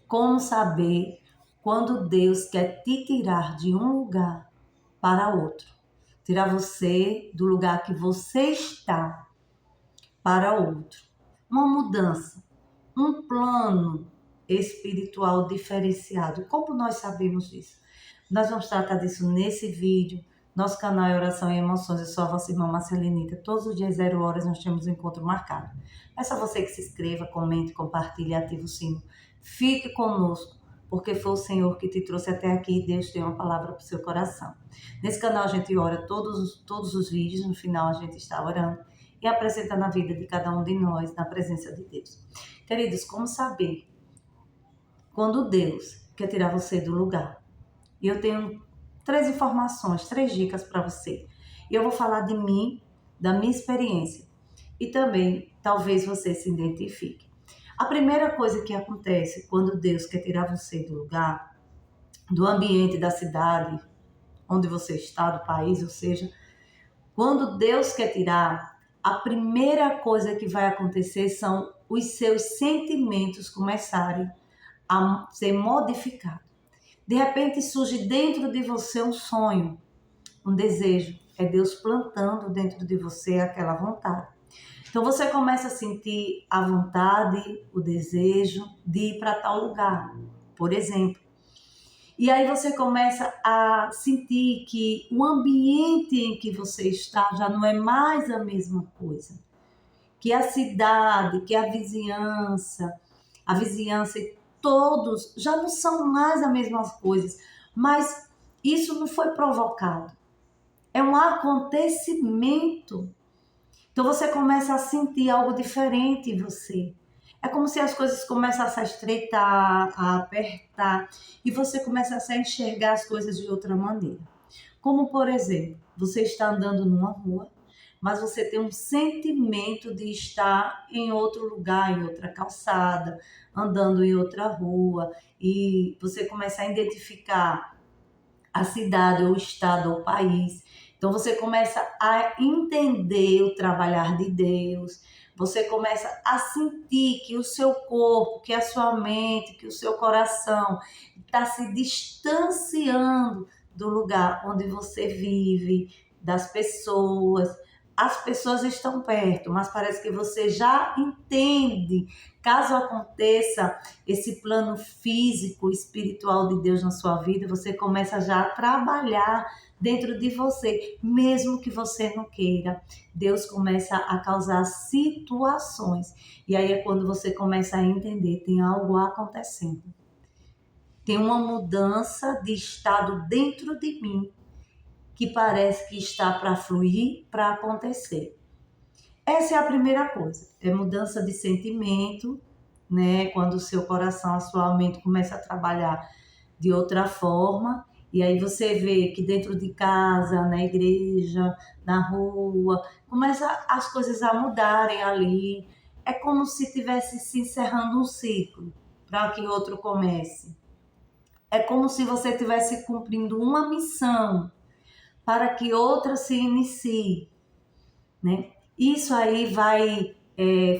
Como saber quando Deus quer te tirar de um lugar para outro? Tirar você do lugar que você está para outro. Uma mudança, um plano espiritual diferenciado. Como nós sabemos disso? Nós vamos tratar disso nesse vídeo. Nosso canal é Oração e Emoções. Eu sou a vossa irmã Marcelinita. Todos os dias, 0 horas, nós temos um encontro marcado. É só você que se inscreva, comente, compartilhe e ative o sino. Fique conosco, porque foi o Senhor que te trouxe até aqui e Deus tem uma palavra para o seu coração. Nesse canal a gente ora todos os vídeos, no final a gente está orando e apresentando a vida de cada um de nós na presença de Deus. Queridos, como saber quando Deus quer tirar você do lugar? E eu tenho 3 informações, 3 dicas para você. E eu vou falar de mim, da minha experiência. E também, talvez você se identifique. A primeira coisa que acontece quando Deus quer tirar você do lugar, do ambiente, da cidade, onde você está, do país, ou seja, quando Deus quer tirar, a primeira coisa que vai acontecer são os seus sentimentos começarem a ser modificados. De repente surge dentro de você um sonho, um desejo. É Deus plantando dentro de você aquela vontade. Então você começa a sentir a vontade, o desejo de ir para tal lugar, por exemplo. E aí você começa a sentir que o ambiente em que você está já não é mais a mesma coisa. Que a cidade, que a vizinhança e todos já não são mais as mesmas coisas. Mas isso não foi provocado. É um acontecimento. Então você começa a sentir algo diferente em você. É como se as coisas começassem a estreitar, a apertar, e você começasse a enxergar as coisas de outra maneira. Como, por exemplo, você está andando numa rua, mas você tem um sentimento de estar em outro lugar, em outra calçada, andando em outra rua, e você começa a identificar a cidade, ou o estado, ou o país. Então você começa a entender o trabalhar de Deus, você começa a sentir que o seu corpo, que a sua mente, que o seu coração está se distanciando do lugar onde você vive, das pessoas. As pessoas estão perto, mas parece que você já entende. Caso aconteça esse plano físico, espiritual de Deus na sua vida, você começa já a trabalhar dentro de você, mesmo que você não queira. Deus começa a causar situações. E aí é quando você começa a entender, tem algo acontecendo. Tem uma mudança de estado dentro de mim que parece que está para fluir, para acontecer. Essa é a primeira coisa, é mudança de sentimento, né? Quando o seu coração, a sua mente começa a trabalhar de outra forma, e aí você vê que dentro de casa, na igreja, na rua, começa as coisas a mudarem ali. É como se estivesse se encerrando um ciclo para que outro comece. É como se você estivesse cumprindo uma missão para que outra se inicie, né? Isso aí vai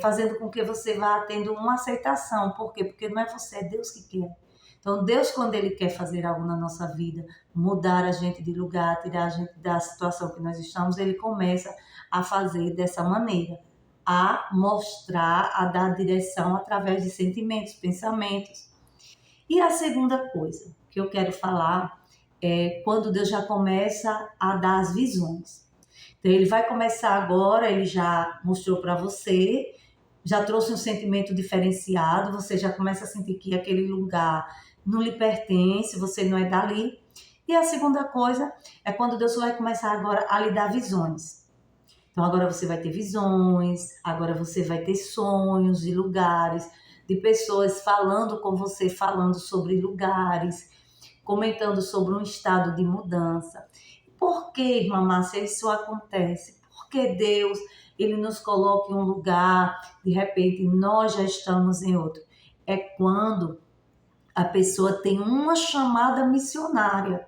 fazendo com que você vá tendo uma aceitação. Por quê? Porque não é você, é Deus que quer. Então, Deus, quando Ele quer fazer algo na nossa vida, mudar a gente de lugar, tirar a gente da situação que nós estamos, Ele começa a fazer dessa maneira, a mostrar, a dar direção através de sentimentos, pensamentos. E a segunda coisa que eu quero falar é quando Deus já começa a dar as visões. Então, Ele vai começar agora, Ele já mostrou para você, já trouxe um sentimento diferenciado, você já começa a sentir que aquele lugar não lhe pertence, você não é dali. E a segunda coisa é quando Deus vai começar agora a lhe dar visões. Então agora você vai ter visões, agora você vai ter sonhos de lugares, de pessoas falando com você, falando sobre lugares, comentando sobre um estado de mudança. Por que, irmã Márcia, isso acontece? Porque Deus, Ele nos coloca em um lugar, de repente nós já estamos em outro. É quando a pessoa tem uma chamada missionária,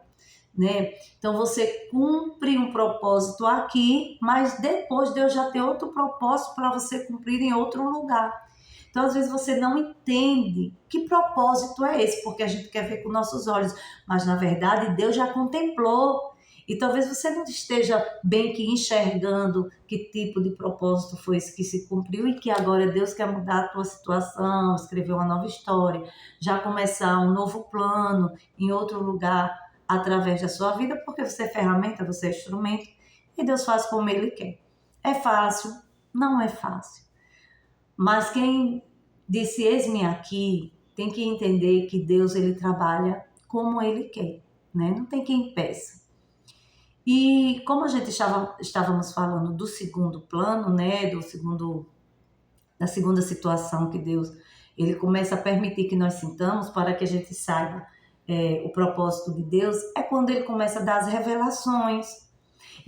né? Então você cumpre um propósito aqui, mas depois Deus já tem outro propósito para você cumprir em outro lugar. Então, às vezes, você não entende que propósito é esse, porque a gente quer ver com nossos olhos, mas, na verdade, Deus já contemplou. E talvez você não esteja bem que enxergando que tipo de propósito foi esse que se cumpriu e que agora Deus quer mudar a tua situação, escrever uma nova história, já começar um novo plano em outro lugar através da sua vida, porque você é ferramenta, você é instrumento e Deus faz como Ele quer. É fácil? Não é fácil. Mas quem disse eis-me aqui tem que entender que Deus ele trabalha como Ele quer, né? Não tem quem peça. E como a gente estávamos falando do segundo plano, né, da segunda situação que Deus ele começa a permitir que nós sintamos para que a gente saiba o propósito de Deus, é quando ele começa a dar as revelações.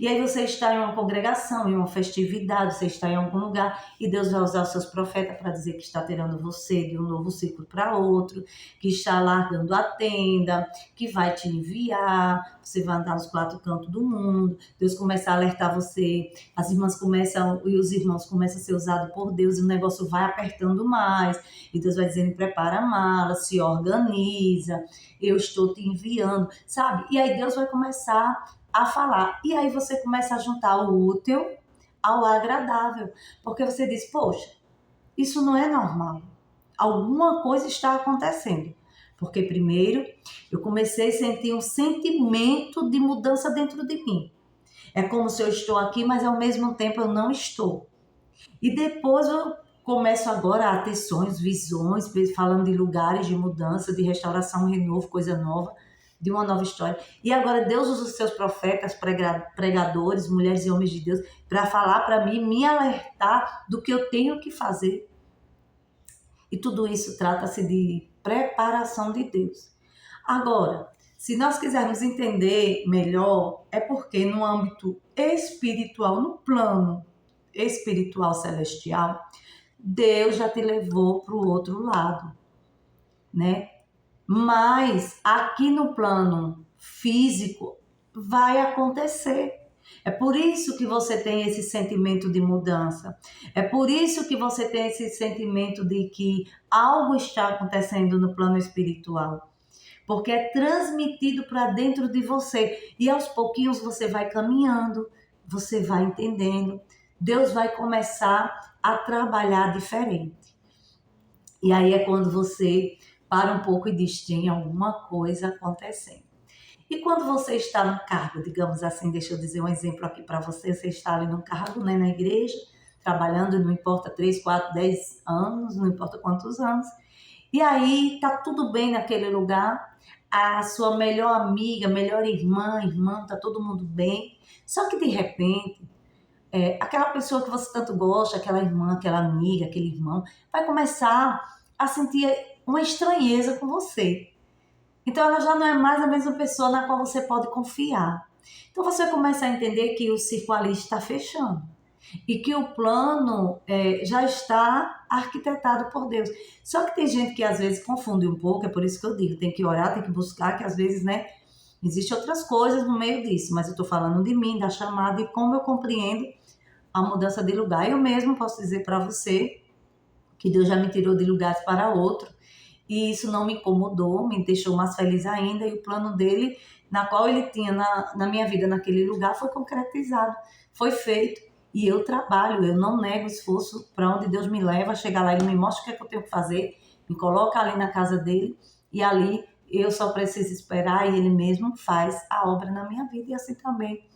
E aí você está em uma congregação, em uma festividade, você está em algum lugar e Deus vai usar os seus profetas para dizer que está tirando você de um novo ciclo para outro, que está largando a tenda, que vai te enviar, você vai andar nos quatro cantos do mundo, Deus começa a alertar você, as irmãs começam e os irmãos começam a ser usados por Deus e o negócio vai apertando mais, e Deus vai dizendo, prepara a mala, se organiza, eu estou te enviando, sabe? E aí Deus vai começar a falar. E aí você começa a juntar o útil ao agradável. Porque você diz, poxa, isso não é normal. Alguma coisa está acontecendo. Porque primeiro eu comecei a sentir um sentimento de mudança dentro de mim. É como se eu estou aqui, mas ao mesmo tempo eu não estou. E depois eu começo agora a ter sonhos, visões, falando de lugares de mudança, de restauração, renovo, coisa nova, de uma nova história. E agora Deus usa os seus profetas, pregadores, mulheres e homens de Deus, para falar para mim, me alertar do que eu tenho que fazer. E tudo isso trata-se de preparação de Deus. Agora, se nós quisermos entender melhor, é porque no âmbito espiritual, no plano espiritual celestial, Deus já te levou para o outro lado, né? Mas aqui no plano físico vai acontecer. É por isso que você tem esse sentimento de mudança. É por isso que você tem esse sentimento de que algo está acontecendo no plano espiritual. Porque é transmitido para dentro de você. E aos pouquinhos você vai caminhando, você vai entendendo. Deus vai começar a trabalhar diferente. E aí é quando você para um pouco e diz, tem alguma coisa acontecendo. E quando você está no cargo, digamos assim, deixa eu dizer um exemplo aqui para você, você está ali no cargo, né, na igreja, trabalhando, não importa 3, 4, 10 anos, não importa quantos anos, e aí tá tudo bem naquele lugar, a sua melhor amiga, melhor irmão, tá todo mundo bem, só que de repente, aquela pessoa que você tanto gosta, aquela irmã, aquela amiga, aquele irmão, vai começar a sentir uma estranheza com você. Então ela já não é mais a mesma pessoa na qual você pode confiar. Então você começa a entender que o círculo ali está fechando e que o plano já está arquitetado por Deus. Só que tem gente que às vezes confunde um pouco, é por isso que eu digo, tem que orar, tem que buscar, que às vezes, né, existem outras coisas no meio disso, mas eu estou falando de mim, da chamada e como eu compreendo a mudança de lugar. Eu mesmo posso dizer para você que Deus já me tirou de lugares para outro, e isso não me incomodou, me deixou mais feliz ainda, e o plano dele, na qual ele tinha na minha vida, naquele lugar, foi concretizado, foi feito, e eu trabalho, eu não nego esforço para onde Deus me leva, chegar lá, ele me mostra o que é que eu tenho que fazer, me coloca ali na casa dele, e ali eu só preciso esperar, e ele mesmo faz a obra na minha vida, e assim também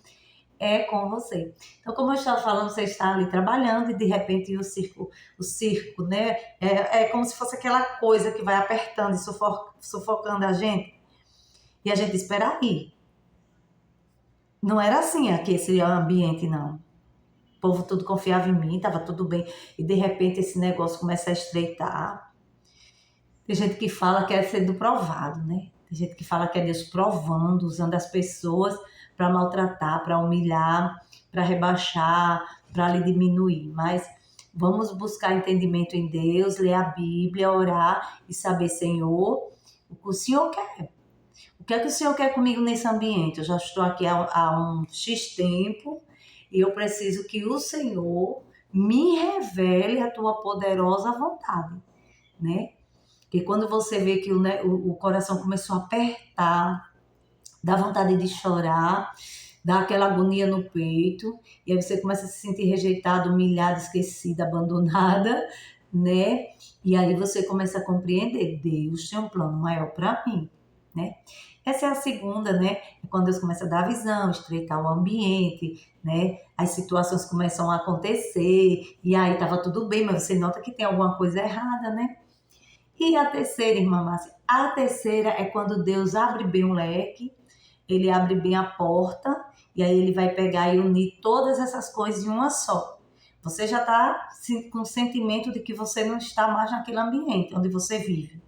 é com você. Então, como eu estava falando, você está ali trabalhando e de repente o circo, né? É como se fosse aquela coisa que vai apertando e sufocando a gente. E a gente espera aí. Não era assim aqui esse ambiente, não. O povo todo confiava em mim, estava tudo bem. E de repente esse negócio começa a estreitar. Tem gente que fala que é sendo provado, né? Tem gente que fala que é Deus provando, usando as pessoas para maltratar, para humilhar, para rebaixar, para lhe diminuir. Mas vamos buscar entendimento em Deus, ler a Bíblia, orar e saber, Senhor, o que o Senhor quer. O que é que o Senhor quer comigo nesse ambiente? Eu já estou aqui há um X tempo e eu preciso que o Senhor me revele a tua poderosa vontade, né? Porque quando você vê que o coração começou a apertar, dá vontade de chorar, dá aquela agonia no peito, e aí você começa a se sentir rejeitado, humilhado, esquecida, abandonada, né? E aí você começa a compreender, Deus tem um plano maior para mim, né? Essa é a segunda, né? É quando Deus começa a dar visão, estreitar o ambiente, né? As situações começam a acontecer, e aí tava tudo bem, mas você nota que tem alguma coisa errada, né? E a terceira, irmã Márcia, a terceira é quando Deus abre bem o leque, ele abre bem a porta, e aí ele vai pegar e unir todas essas coisas em uma só. Você já está com o sentimento de que você não está mais naquele ambiente onde você vive.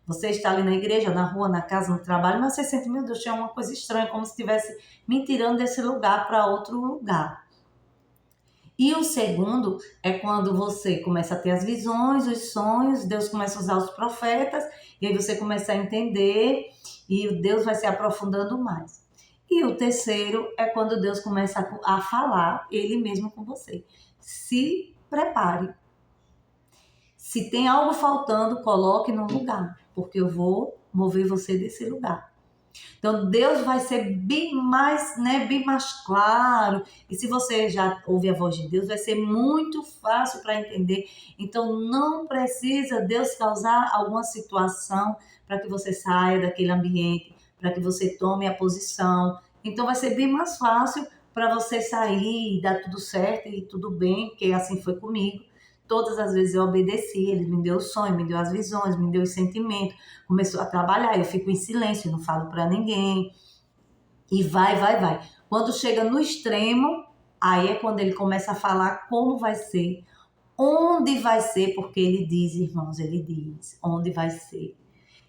Você está ali na igreja, na rua, na casa, no trabalho, mas você sente, meu Deus, tinha uma coisa estranha, como se estivesse me tirando desse lugar para outro lugar. E o segundo é quando você começa a ter as visões, os sonhos, Deus começa a usar os profetas, e aí você começa a entender, e Deus vai se aprofundando mais. E o terceiro é quando Deus começa a falar, Ele mesmo com você. Se prepare. Se tem algo faltando, coloque no lugar, porque eu vou mover você desse lugar. Então, Deus vai ser bem mais, né, bem mais claro. E se você já ouve a voz de Deus, vai ser muito fácil para entender. Então, não precisa Deus causar alguma situação para que você saia daquele ambiente, para que você tome a posição. Então, vai ser bem mais fácil para você sair e dar tudo certo e tudo bem, porque assim foi comigo. Todas as vezes eu obedeci, ele me deu o sonho, me deu as visões, me deu os sentimentos, começou a trabalhar, eu fico em silêncio, não falo para ninguém, e vai. Quando chega no extremo, aí é quando ele começa a falar como vai ser, onde vai ser, porque ele diz, irmãos, ele diz, onde vai ser.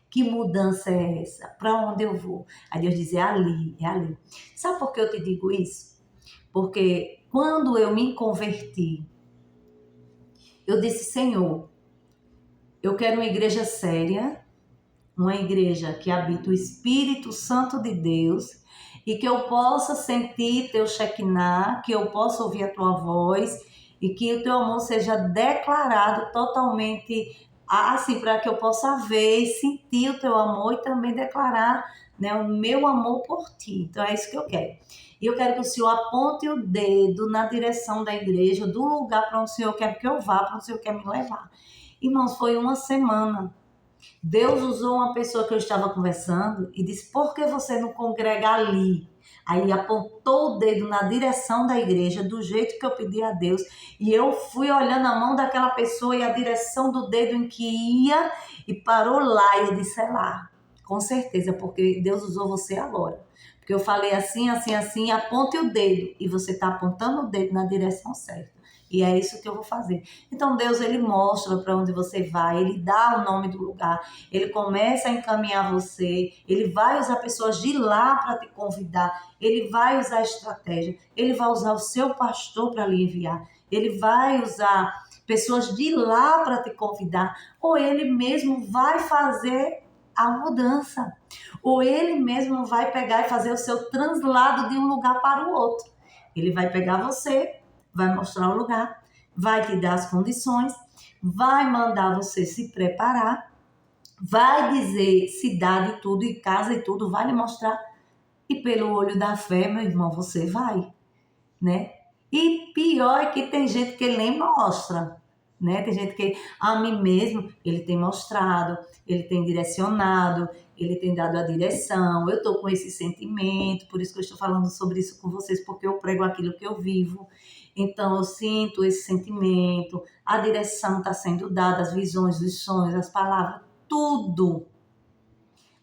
Que mudança é essa? Para onde eu vou? Aí Deus diz, é ali, é ali. Sabe por que eu te digo isso? Porque quando eu me converti, eu disse, Senhor, eu quero uma igreja séria, uma igreja que habita o Espírito Santo de Deus e que eu possa sentir teu Shekinah, que eu possa ouvir a tua voz e que o teu amor seja declarado totalmente assim, para que eu possa ver e sentir o teu amor e também declarar, né, o meu amor por ti. Então é isso que eu quero. E eu quero que o Senhor aponte o dedo na direção da igreja, do lugar para onde o Senhor quer que eu vá, para onde o Senhor quer me levar. Irmãos, foi uma semana. Deus usou uma pessoa que eu estava conversando e disse, por que você não congrega ali? Aí apontou o dedo na direção da igreja, do jeito que eu pedi a Deus. E eu fui olhando a mão daquela pessoa e a direção do dedo em que ia e parou lá. E eu disse, é lá. Com certeza, porque Deus usou você agora. Porque eu falei assim, aponte o dedo. E você está apontando o dedo na direção certa. E é isso que eu vou fazer. Então Deus, ele mostra para onde você vai, ele dá o nome do lugar, ele começa a encaminhar você, ele vai usar pessoas de lá para te convidar, ele vai usar estratégia, ele vai usar o seu pastor para lhe enviar, ele vai usar pessoas de lá para te convidar, ou ele mesmo vai fazer a mudança, ou ele mesmo vai pegar e fazer o seu translado de um lugar para o outro. Ele vai pegar você, vai mostrar o lugar, vai te dar as condições, vai mandar você se preparar, vai dizer cidade, tudo, e casa e tudo, vai lhe mostrar. E pelo olho da fé, meu irmão, você vai, né? E pior é que tem gente que ele nem mostra, né? Tem gente que a mim mesmo, ele tem mostrado, ele tem direcionado, ele tem dado a direção. Eu estou com esse sentimento, por isso que eu estou falando sobre isso com vocês, porque eu prego aquilo que eu vivo. Então eu sinto esse sentimento, a direção está sendo dada, as visões, os sonhos, as palavras, tudo.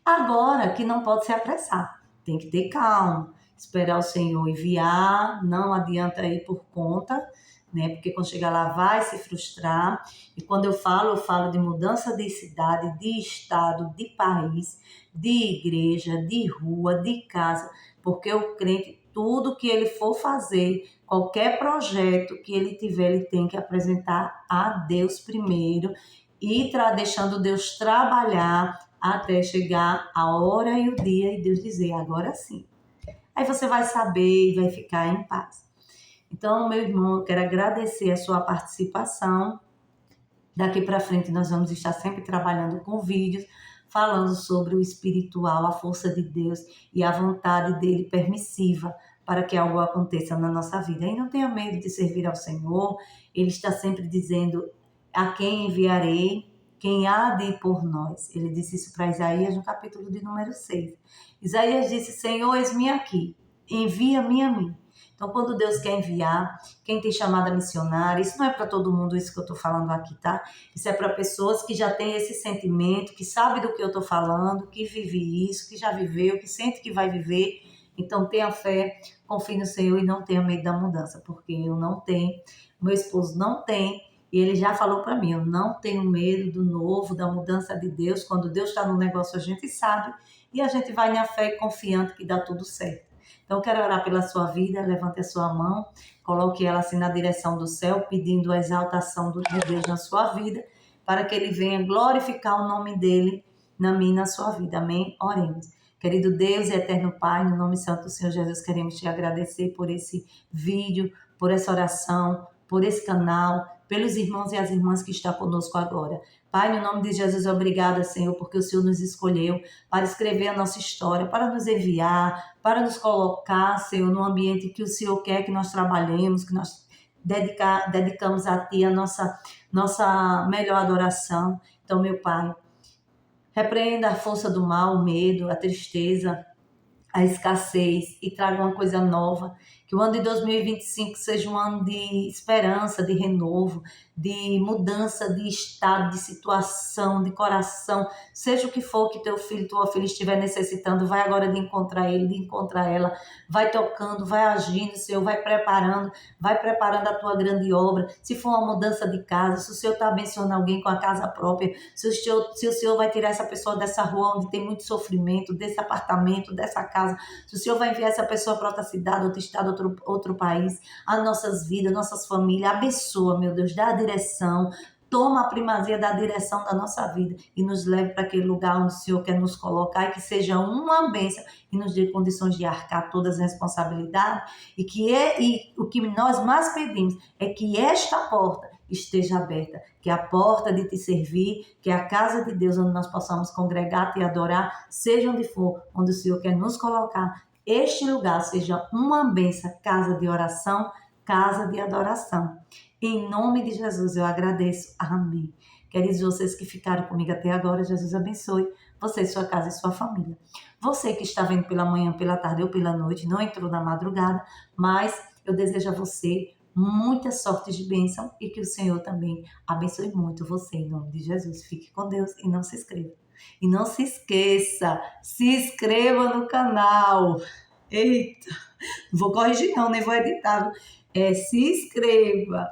Agora que não pode se apressar, tem que ter calma, esperar o Senhor enviar, não adianta ir por conta, né? Porque quando chegar lá vai se frustrar. E quando eu falo de mudança de cidade, de estado, de país, de igreja, de rua, de casa, porque o crente, tudo que ele for fazer, qualquer projeto que ele tiver, ele tem que apresentar a Deus primeiro e deixando Deus trabalhar até chegar a hora e o dia e Deus dizer, agora sim. Aí você vai saber e vai ficar em paz. Então, meu irmão, eu quero agradecer a sua participação. Daqui para frente nós vamos estar sempre trabalhando com vídeos, falando sobre o espiritual, a força de Deus e a vontade dele permissiva para que algo aconteça na nossa vida. E não tenha medo de servir ao Senhor. Ele está sempre dizendo: a quem enviarei? Quem há de ir por nós? Ele disse isso para Isaías no capítulo de número 6. Isaías disse: Senhor, eis-me aqui, envia-me a mim. Então, quando Deus quer enviar, quem tem chamada missionária, isso não é para todo mundo isso que eu estou falando aqui, tá? Isso é para pessoas que já têm esse sentimento, que sabe do que eu estou falando, que vive isso, que já viveu, que sente que vai viver. Então, tenha fé, confie no Senhor e não tenha medo da mudança, porque eu não tenho, meu esposo não tem, e ele já falou para mim, eu não tenho medo do novo, da mudança de Deus. Quando Deus está no negócio, a gente sabe, e a gente vai na fé confiante que dá tudo certo. Então, eu quero orar pela sua vida, levante a sua mão, coloque ela assim na direção do céu, pedindo a exaltação de Deus na sua vida, para que Ele venha glorificar o nome dEle na minha e na sua vida. Amém? Oremos. Querido Deus e eterno Pai, no nome santo do Senhor Jesus, queremos te agradecer por esse vídeo, por essa oração, por esse canal, pelos irmãos e as irmãs que estão conosco agora. Pai, no nome de Jesus, obrigada, Senhor, porque o Senhor nos escolheu para escrever a nossa história, para nos enviar, para nos colocar, Senhor, no ambiente que o Senhor quer que nós trabalhemos, que nós dedicamos a Ti a nossa melhor adoração. Então, meu Pai, repreenda a força do mal, o medo, a tristeza, a escassez e traga uma coisa nova. Que o ano de 2025 seja um ano de esperança, de renovo, de mudança de estado, de situação, de coração. Seja o que for que teu filho, tua filha estiver necessitando, vai agora de encontrar ele, de encontrar ela. Vai tocando, vai agindo, Senhor, vai preparando a tua grande obra. Se for uma mudança de casa, se o Senhor está abençoando alguém com a casa própria, se o Senhor vai tirar essa pessoa dessa rua onde tem muito sofrimento, desse apartamento, dessa casa, se o Senhor vai enviar essa pessoa para outra cidade, outro estado, outro país, as nossas vidas, nossas famílias, abençoa, meu Deus, dá a direção, toma a primazia da direção da nossa vida e nos leve para aquele lugar onde o Senhor quer nos colocar e que seja uma bênção e nos dê condições de arcar todas as responsabilidades e o que nós mais pedimos é que esta porta esteja aberta, que a porta de te servir, que a casa de Deus onde nós possamos congregar e adorar, seja onde for, onde o Senhor quer nos colocar, este lugar seja uma bênção, casa de oração, casa de adoração. Em nome de Jesus eu agradeço. Amém. Queridos, vocês que ficaram comigo até agora, Jesus abençoe você, sua casa e sua família. Você que está vendo pela manhã, pela tarde ou pela noite, não entrou na madrugada, mas eu desejo a você muita sorte de bênção e que o Senhor também abençoe muito você, em nome de Jesus. Fique com Deus e não se inscreva. E não se esqueça, se inscreva no canal. Eita, não vou corrigir não, nem vou editar. Se inscreva.